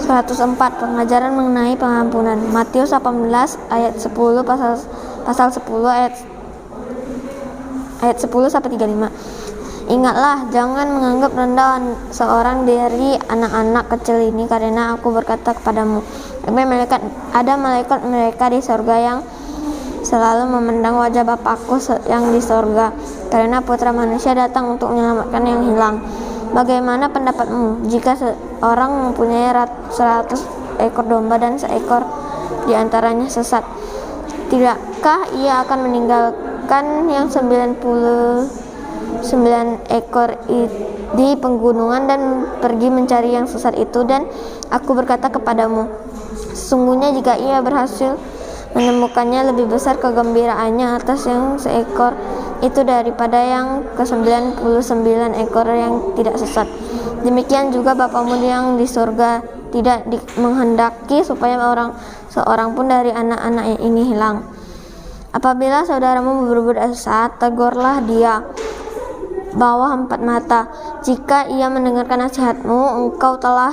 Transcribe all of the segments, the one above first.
104. Pengajaran mengenai pengampunan. Matius 18 ayat 10 pasal 10 ayat 10 sampai 35. Ingatlah, jangan menganggap rendah seorang dari anak-anak kecil ini, karena aku berkata kepadamu, ada malaikat mereka di sorga yang selalu memandang wajah Bapakku yang di sorga, karena Putra Manusia datang untuk menyelamatkan yang hilang. Bagaimana pendapatmu jika seorang mempunyai 100 ekor domba dan seekor di antaranya sesat? Tidakkah ia akan meninggalkan yang 99 ekor di pegunungan dan pergi mencari yang sesat itu? Dan aku berkata kepadamu, sesungguhnya jika ia berhasil menemukannya, lebih besar kegembiraannya atas yang seekor itu daripada yang ke-99 ekor yang tidak sesat. Demikian juga Bapamu yang di surga tidak menghendaki supaya seorang pun dari anak-anak ini hilang. Apabila saudaramu berbuat dosa, tegurlah dia bawah 4 mata. Jika ia mendengarkan nasihatmu, engkau telah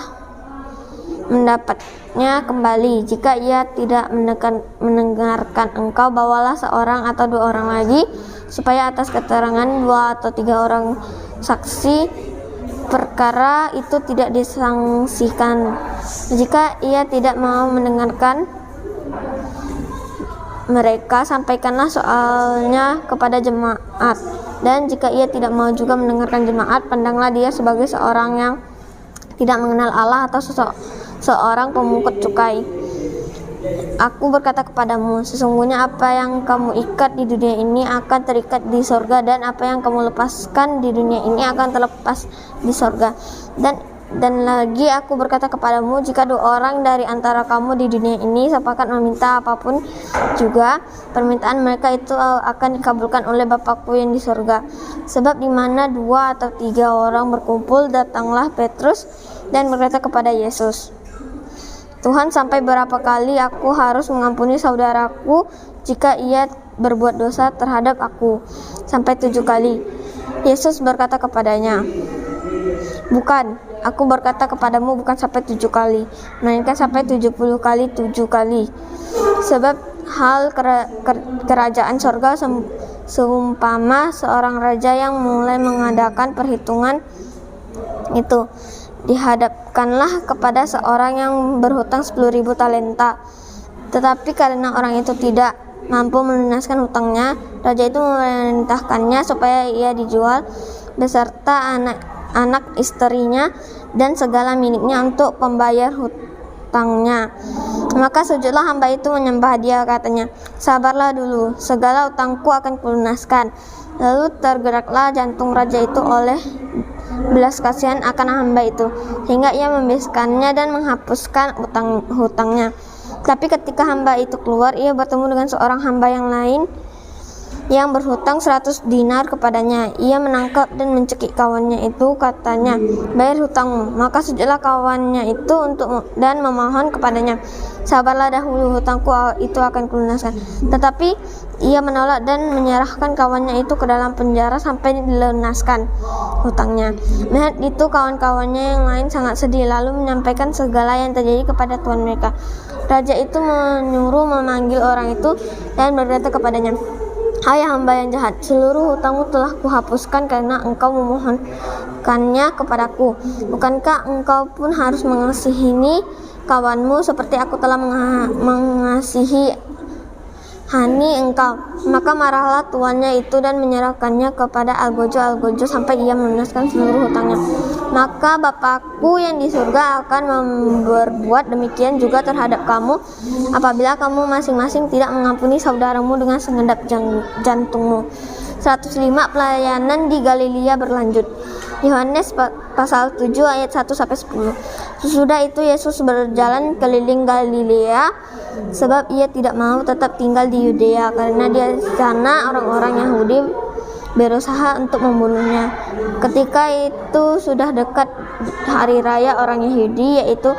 mendapatnya kembali. Jika ia tidak mendengarkan engkau, bawalah seorang atau 2 orang lagi, supaya atas keterangan 2 atau 3 orang saksi perkara itu tidak disangsikan. Jika ia tidak mau mendengarkan mereka, sampaikanlah soalnya kepada jemaat. Dan jika ia tidak mau juga mendengarkan jemaat, pandanglah dia sebagai seorang yang tidak mengenal Allah atau seorang pemungut cukai. Aku berkata kepadamu, sesungguhnya apa yang kamu ikat di dunia ini akan terikat di sorga, dan apa yang kamu lepaskan di dunia ini akan terlepas di sorga. Dan lagi aku berkata kepadamu, jika 2 orang dari antara kamu di dunia ini sepakat meminta apapun juga, permintaan mereka itu akan dikabulkan oleh Bapakku yang di sorga. Sebab di mana 2 atau 3 orang berkumpul, datanglah Petrus dan berkata kepada Yesus, Tuhan, sampai berapa kali aku harus mengampuni saudaraku jika ia berbuat dosa terhadap aku? Sampai 7 kali. Yesus berkata kepadanya, bukan, aku berkata kepadamu, bukan sampai 7 kali, melainkan sampai 70 kali 7 kali. Sebab hal kerajaan sorga seumpama seorang raja yang mulai mengadakan perhitungan itu. Dihadapkanlah kepada seorang yang berhutang 10.000 talenta. Tetapi karena orang itu tidak mampu melunaskan hutangnya, raja itu memerintahkannya supaya ia dijual beserta anak istrinya dan segala miliknya untuk pembayar hutangnya. Maka sujudlah hamba itu menyembah dia, katanya, sabarlah dulu, segala hutangku akan kulunaskan. Lalu tergeraklah jantung raja itu oleh belas kasihan akan hamba itu, sehingga ia membebaskannya dan menghapuskan hutangnya. Tapi ketika hamba itu keluar, ia bertemu dengan seorang hamba yang lain yang berhutang 100 dinar kepadanya. Ia menangkap dan mencekik kawannya itu, katanya, bayar hutangmu. Maka sujudlah kawannya itu dan memohon kepadanya, sabarlah dahulu, hutangku itu akan kulunaskan. Tetapi ia menolak dan menyerahkan kawannya itu ke dalam penjara sampai dilunaskan hutangnya. Melihat itu, kawan-kawannya yang lain sangat sedih, lalu menyampaikan segala yang terjadi kepada tuan mereka. Raja itu menyuruh memanggil orang itu dan berkata kepadanya, hai hamba yang jahat, seluruh hutangmu telah kuhapuskan karena engkau memohonkannya kepadaku. Bukankah engkau pun harus mengasihi kawanmu seperti aku telah mengasihi engkau? Maka marahlah tuannya itu dan menyerahkannya kepada algojo sampai ia melunaskan seluruh hutangnya. Maka Bapakku yang di surga akan berbuat demikian juga terhadap kamu, apabila kamu masing-masing tidak mengampuni saudaramu dengan segenap jantungmu. 105. Pelayanan di Galilea berlanjut. Yohanes pasal 7 ayat 1 sampai 10. Sesudah itu Yesus berjalan keliling Galilea, sebab ia tidak mau tetap tinggal di Yudea, karena di sana orang-orang Yahudi berusaha untuk membunuhnya. Ketika itu sudah dekat hari raya orang Yahudi, yaitu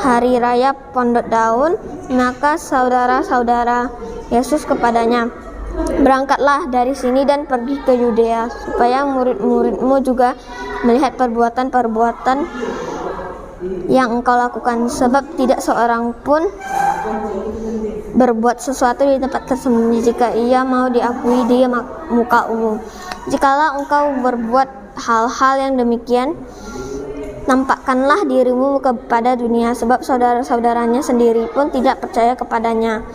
hari raya Pondok Daun, maka saudara-saudara Yesus kepadanya, berangkatlah dari sini dan pergi ke Yudea, supaya murid-muridmu juga melihat perbuatan-perbuatan yang engkau lakukan, sebab tidak seorang pun berbuat sesuatu di tempat tersembunyi jika ia mau diakui di muka umum. Jikalau engkau berbuat hal-hal yang demikian, nampakkanlah dirimu kepada dunia, sebab saudara-saudaranya sendiri pun tidak percaya kepadanya.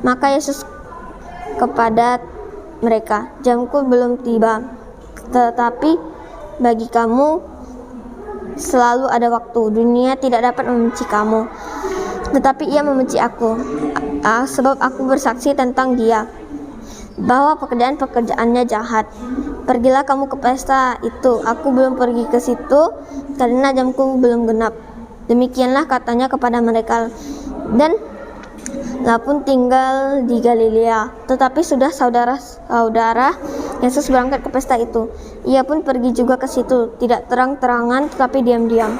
Maka Yesus kepada mereka, jamku belum tiba, tetapi bagi kamu selalu ada waktu. Dunia tidak dapat membenci kamu, tetapi ia membenci aku, sebab aku bersaksi tentang dia bahwa pekerjaannya jahat. Pergilah kamu ke pesta itu. Aku belum pergi ke situ karena jamku belum genap. Demikianlah katanya kepada mereka. Dan lah pun tinggal di Galilea. Tetapi sudah saudara-saudara Yesus berangkat ke pesta itu. Ia pun pergi juga ke situ, tidak terang-terangan tetapi diam-diam.